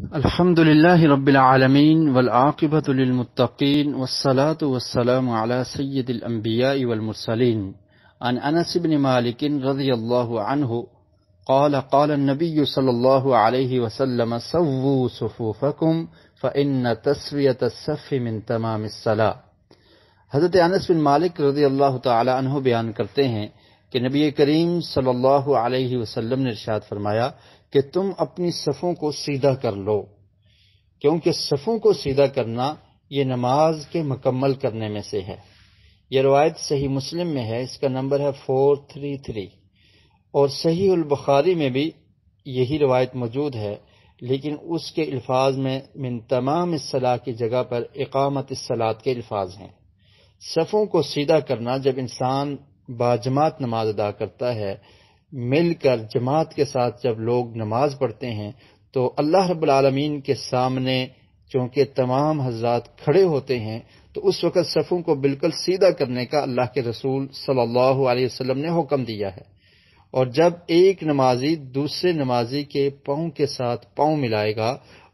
الحمد لله رب العالمين والعاقبة للمتقين والصلاة والسلام على سيد الأنبياء والمرسلين. عن أنس بن مالك رضي الله عنه قال قال النبي صلى الله عليه وسلم سووا صفوفكم فإن تسوية الصف من تمام الصلاة. حضرت انس بن مالک رضی اللہ تعالی عنہ بیان کرتے ہیں کہ نبی کریم صلی اللہ علیہ وسلم نے ارشاد فرمایا کہ تم اپنی صفوں کو سیدھا کر لو، کیونکہ صفوں کو سیدھا کرنا یہ نماز کے مکمل کرنے میں سے ہے۔ یہ روایت صحیح مسلم میں ہے، اس کا نمبر ہے 433، اور صحیح البخاری میں بھی یہی روایت موجود ہے، لیکن اس کے الفاظ میں من تمام الصلاۃ کی جگہ پر اقامت الصلاۃ کے الفاظ ہیں۔ صفوں کو سیدھا کرنا، جب انسان باجماعت نماز ادا کرتا ہے، مل کر جماعت کے ساتھ جب لوگ نماز پڑھتے ہیں، تو اللہ رب العالمین کے سامنے چونکہ تمام حضرات کھڑے ہوتے ہیں، تو اس وقت صفوں کو بالکل سیدھا کرنے کا اللہ کے رسول صلی اللہ علیہ وسلم نے حکم دیا ہے۔ اور جب ایک نمازی دوسرے نمازی کے پاؤں کے ساتھ پاؤں ملائے گا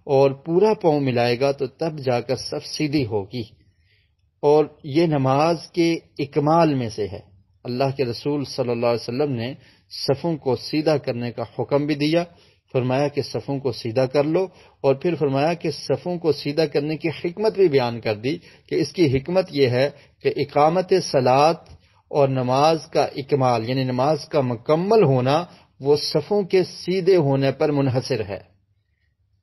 اور پورا پاؤں ملائے گا، تو تب جا کر صف سیدھی ہوگی، اور یہ نماز کے اکمال میں سے ہے۔ اللہ کے رسول صلی اللہ علیہ وسلم نے صفوں کو سیدھا کرنے کا حکم بھی دیا، فرمایا کہ صفوں کو سیدھا کر لو، اور پھر فرمایا کہ صفوں کو سیدھا کرنے کی حکمت بھی بیان کر دی کہ اس کی حکمت یہ ہے کہ اقامت صلاۃ اور نماز کا اکمال، یعنی نماز کا مکمل ہونا، وہ صفوں کے سیدھے ہونے پر منحصر ہے۔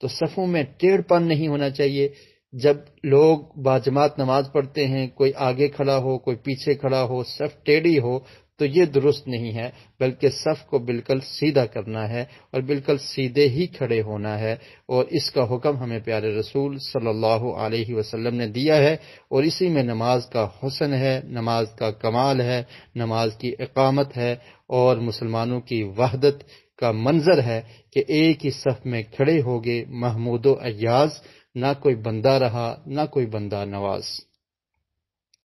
تو صفوں میں ٹیڑھ پن نہیں ہونا چاہیے۔ جب لوگ باجماعت نماز پڑھتے ہیں، کوئی آگے کھڑا ہو کوئی پیچھے کھڑا ہو، صف ٹیڑھی ہو، تو یہ درست نہیں ہے، بلکہ صف کو بالکل سیدھا کرنا ہے اور بالکل سیدھے ہی کھڑے ہونا ہے، اور اس کا حکم ہمیں پیارے رسول صلی اللہ علیہ وسلم نے دیا ہے، اور اسی میں نماز کا حسن ہے، نماز کا کمال ہے، نماز کی اقامت ہے، اور مسلمانوں کی وحدت کا منظر ہے کہ ایک ہی صف میں کھڑے ہوگے، محمود و ایاز، نہ کوئی بندہ رہا نہ کوئی بندہ نواز۔